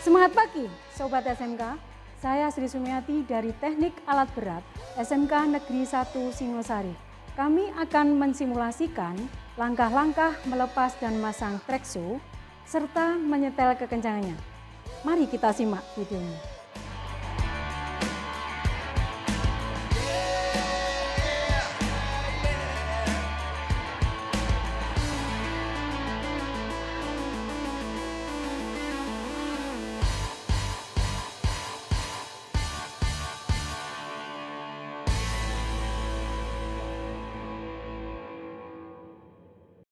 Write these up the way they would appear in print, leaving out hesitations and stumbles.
Semangat pagi Sobat SMK, saya Sri Sumiati dari Teknik Alat Berat SMK Negeri 1 Singosari. Kami akan mensimulasikan langkah-langkah melepas dan masang trekso serta menyetel kekencangannya. Mari kita simak videonya.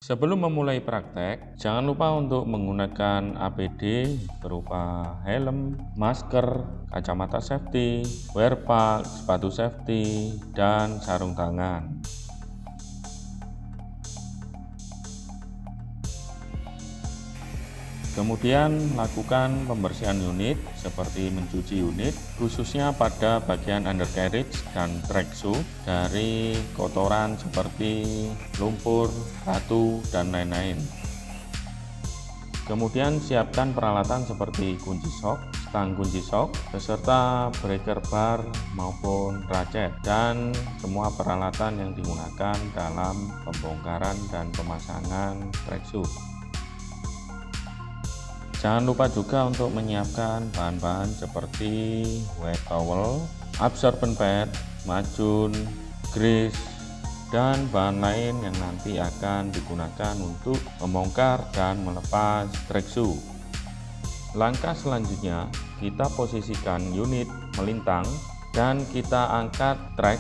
Sebelum memulai praktek, jangan lupa untuk menggunakan APD berupa helm, masker, kacamata safety, wear pack, sepatu safety, dan sarung tangan. Kemudian lakukan pembersihan unit seperti mencuci unit, khususnya pada bagian undercarriage dan trekso dari kotoran seperti lumpur, batu, dan lain-lain. Kemudian siapkan peralatan seperti kunci sok, stang kunci sok, beserta breaker bar maupun ratchet, dan semua peralatan yang digunakan dalam pembongkaran dan pemasangan trekso. Jangan lupa juga untuk menyiapkan bahan-bahan seperti wet towel, absorbent pad, macun, grease, dan bahan lain yang nanti akan digunakan untuk membongkar dan melepas trekso. Langkah selanjutnya, kita posisikan unit melintang dan kita angkat trek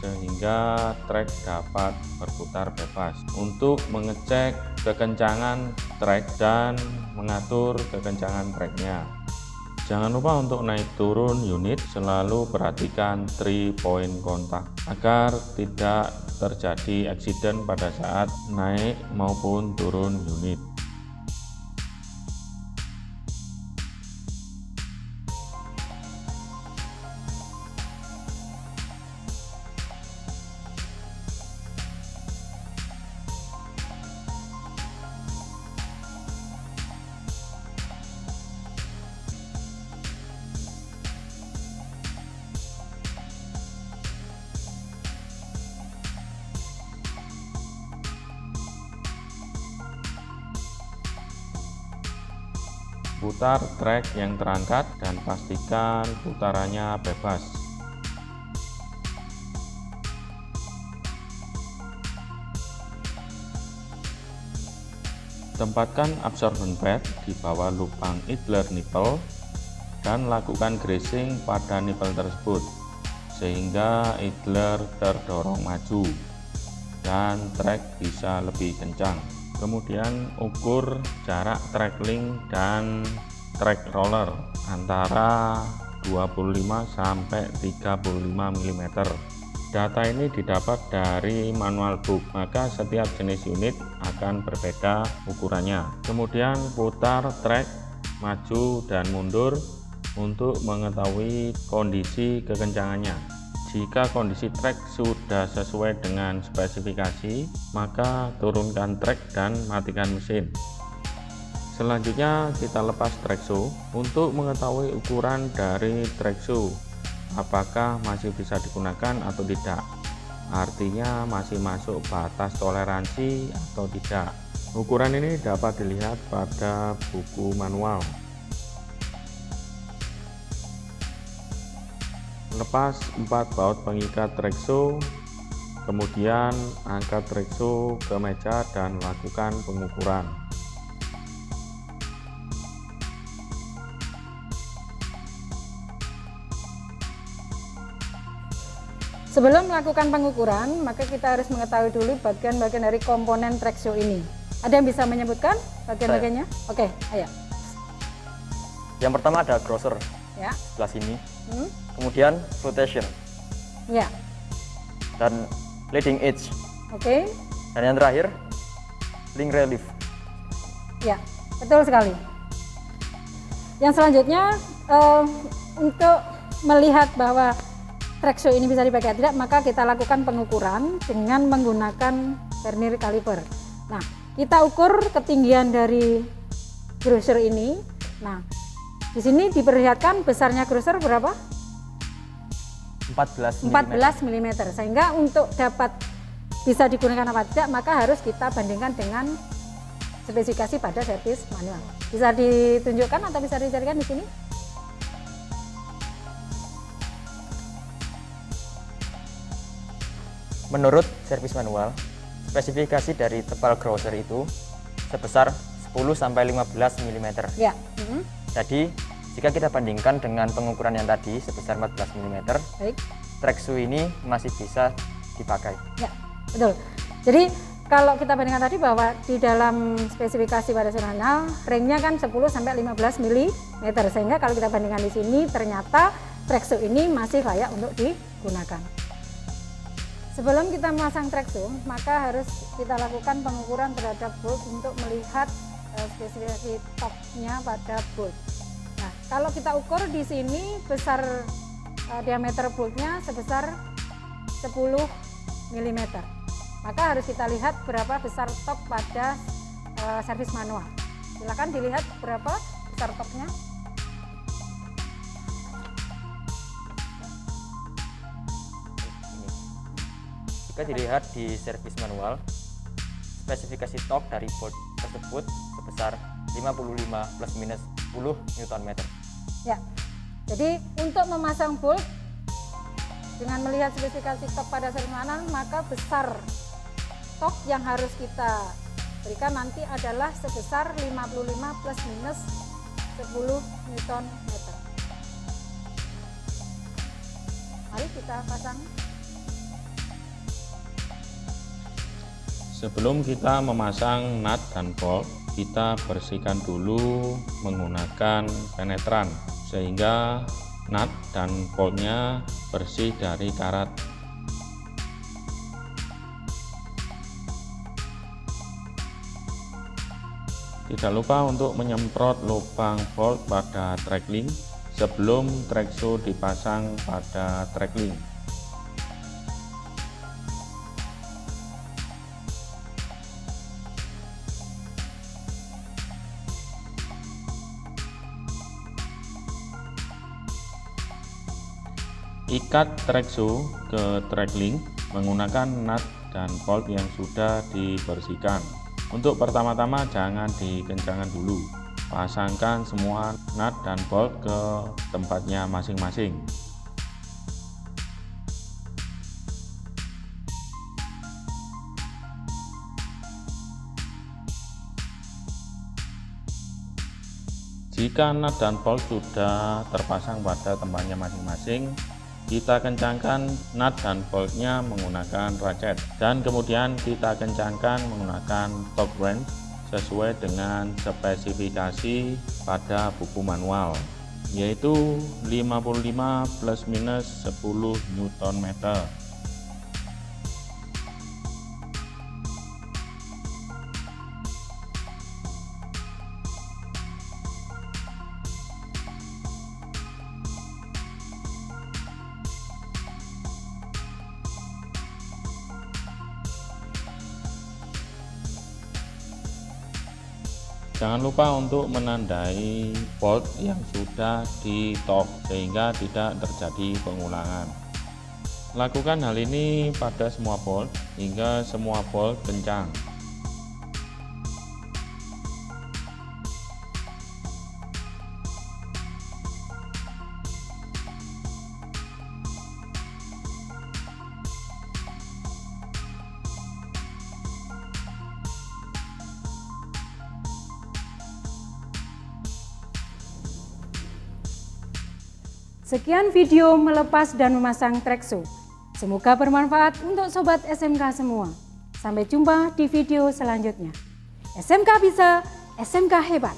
sehingga trek dapat berputar bebas untuk mengecek kekencangan trek dan mengatur kekencangan treknya. Jangan lupa untuk naik turun unit, selalu perhatikan 3 point kontak agar tidak terjadi accident pada saat naik maupun turun unit. Putar trek yang terangkat dan pastikan putarannya bebas. Tempatkan absorbent pad di bawah lubang idler nipple dan lakukan greasing pada nipple tersebut sehingga idler terdorong maju dan trek bisa lebih kencang. Kemudian ukur jarak track link dan track roller antara 25 sampai 35 mm. Data ini didapat dari manual book, maka setiap jenis unit akan berbeda ukurannya. Kemudian putar track maju dan mundur untuk mengetahui kondisi kekencangannya. Jika kondisi trek sudah sesuai dengan spesifikasi, maka turunkan trek dan matikan mesin. Selanjutnya kita lepas trekso untuk mengetahui ukuran dari trekso, apakah masih bisa digunakan atau tidak. Artinya masih masuk batas toleransi atau tidak. Ukuran ini dapat dilihat pada buku manual. Lepas 4 baut pengikat trekso, kemudian angkat trekso ke meja dan lakukan pengukuran. Sebelum melakukan pengukuran, maka kita harus mengetahui dulu bagian-bagian dari komponen trekso ini. Ada yang bisa menyebutkan bagian-bagiannya? Oke, ayo. Yang pertama ada grosser, Ya. sebelah sini. Kemudian flotation. Ya. Dan leading edge. Oke. Dan yang terakhir link relief. Ya, betul sekali. Yang selanjutnya untuk melihat bahwa trekso ini bisa dipakai atau tidak, maka kita lakukan pengukuran dengan menggunakan vernier caliper. Nah, kita ukur ketinggian dari grosser ini. Nah, Di sini diperlihatkan besarnya grosser berapa? 14 mm, sehingga untuk dapat bisa digunakan apa tidak maka harus kita bandingkan dengan spesifikasi pada servis manual. Bisa ditunjukkan atau bisa dicarikan di sini? Menurut servis manual, spesifikasi dari tebal grosser itu sebesar 10-15 mm. Ya. Jadi, jika kita bandingkan dengan pengukuran yang tadi sebesar 14 mm, Baik. Trexo ini masih bisa dipakai. Ya, betul. Jadi kalau kita bandingkan tadi bahwa di dalam spesifikasi pada servis manual ringnya kan 10-15 mm, sehingga kalau kita bandingkan di sini ternyata Trexo ini masih layak untuk digunakan. Sebelum kita memasang Trexo, maka harus kita lakukan pengukuran terhadap bolt untuk melihat spesifikasi topnya pada bolt. Nah, kalau kita ukur di sini besar diameter boltnya sebesar 10 mm. Maka harus kita lihat berapa besar top pada servis manual. Silakan dilihat berapa besar topnya. Jika dilihat di servis manual, spesifikasi torque dari bolt tersebut sebesar 55 plus minus 10 Nm. Ya, jadi untuk memasang bolt dengan melihat spesifikasi torque pada servis manual, maka besar torque yang harus kita berikan nanti adalah sebesar 55 plus minus 10 Nm. Mari kita pasang. Sebelum kita memasang nut dan bolt, kita bersihkan dulu menggunakan penetran sehingga nut dan boltnya bersih dari karat. Tidak lupa untuk menyemprot lubang bolt pada track link sebelum Trexo dipasang pada track link. Ikat Trexo ke track link menggunakan nut dan bolt yang sudah dibersihkan. Untuk pertama-tama jangan dikencangkan dulu. Pasangkan semua nut dan bolt ke tempatnya masing-masing. Jika nut dan bolt sudah terpasang pada tempatnya masing-masing, kita kencangkan nut dan boltnya menggunakan ratchet dan kemudian kita kencangkan menggunakan torque wrench sesuai dengan spesifikasi pada buku manual, yaitu 55 plus minus 10 Nm. Jangan lupa untuk menandai bolt yang sudah di torque sehingga tidak terjadi pengulangan. Lakukan hal ini pada semua bolt hingga semua bolt kencang. Sekian video melepas dan memasang Trexo. Semoga bermanfaat untuk sobat SMK semua. Sampai jumpa di video selanjutnya. SMK bisa, SMK hebat.